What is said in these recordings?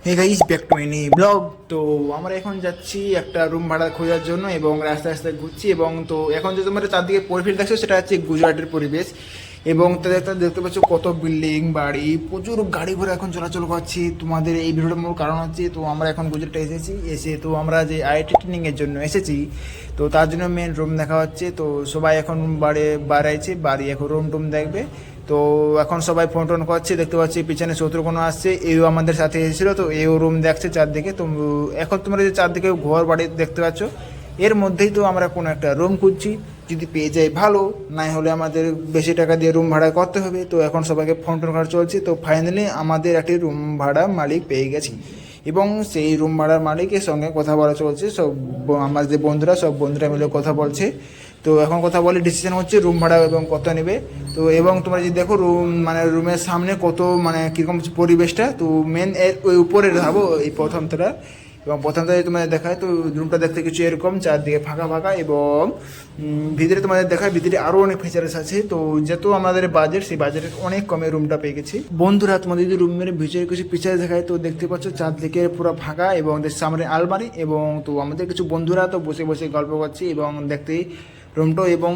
Hey guys, back to any blog. তো আমরা এখন যাচ্ছি একটা রুম ভাড়া খোঁজার জন্য এবং রাস্তায় রাস্তায় ঘুরছি। এবং তো এখন যে তোমরা চারদিকে পরিবেশ দেখছো সেটা হচ্ছে গুজরাটের পরিবেশ। এবং তাদের দেখতে পাচ্ছ কত বিল্ডিং বাড়ি, প্রচুর গাড়ি ঘোড়া এখন চলাচল করছে। তোমাদের এই ভিডিওটার মূল কারণ হচ্ছে, তো আমরা এখন গুজরাটে এসে তো আমরা যে আইআইটি ট্রেনিংয়ের জন্য এসেছি, তো তার জন্য মেন রুম দেখা হচ্ছে। তো সবাই এখন বাড়াইছে বাড়ি, এখন রুম টুম দেখবে। তো এখন সবাই ফোন টোন করছে, দেখতে পাচ্ছি পিছনে শত্রুঘ্ন আসছে, এও আমাদের সাথে এসেছিলো। তো এও রুম দেখছে চারদিকে। তো এখন তোমরা যে চারদিকে ঘর বাড়ি দেখতে পাচ্ছ, এর মধ্যেই তো আমরা কোনো একটা রুম খুঁজছি। যদি পেয়ে যাই ভালো, নাই হলে আমাদের বেশি টাকা দিয়ে রুম ভাড়া করতে হবে। তো এখন সবাইকে ফোন টোন করা চলছে। তো ফাইনালি আমাদের একটি রুম ভাড়া মালিক পেয়ে গেছি এবং সেই রুম ভাড়ার মালিকের সঙ্গে কথা বলা চলছে। সব আমার যে বন্ধুরা, সব বন্ধুরা মিলে কথা বলছে। তো এখন কথা বলে ডিসিশন হচ্ছে রুম ভাড়া এবং কত নেবে। তো এবং তোমরা যদি দেখো রুম মানে রুমের সামনে কত মানে কীরকম পরিবেশটা, তো মেন এর ওই উপরে যাবো এই প্রথমটা। এবং প্রথমটায় তোমাদের দেখায়, তো রুমটা দেখতে কিছু এরকম, চারদিকে ফাঁকা ফাঁকা। এবং ভিতরে তোমাদের দেখায়, ভিতরে আরও অনেক ফিচার্স আছে। তো যেহেতু আমাদের বাজেট, সেই বাজেটের অনেক কমে রুমটা পেয়ে গেছি। বন্ধুরা, তোমাদের যদি রুমের ভিতরে কিছু ফিচার্স দেখায়, তো দেখতে পাচ্ছ চারদিকে পুরো ফাঁকা এবং সামনে আলমারি। এবং তো আমাদের কিছু বন্ধুরা তো বসে বসে গল্প করছি এবং দেখতেই রুমটা এবং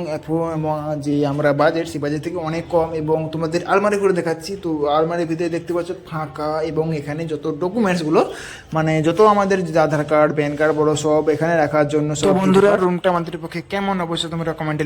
যে আমরা বাজেট, সেই বাজেট থেকে অনেক কম। এবং তোমাদের আলমারি করে দেখাচ্ছি। তো আলমারির ভিতরে দেখতে পাচ্ছ ফাঁকা, এবং এখানে যত ডকুমেন্টসগুলো মানে যত আমাদের যে আধার কার্ড, প্যান কার্ড বড় সব এখানে রাখার জন্য। সব বন্ধুরা, রুমটা আমাদের পক্ষে কেমন অবশ্যই তোমরা কমেন্টে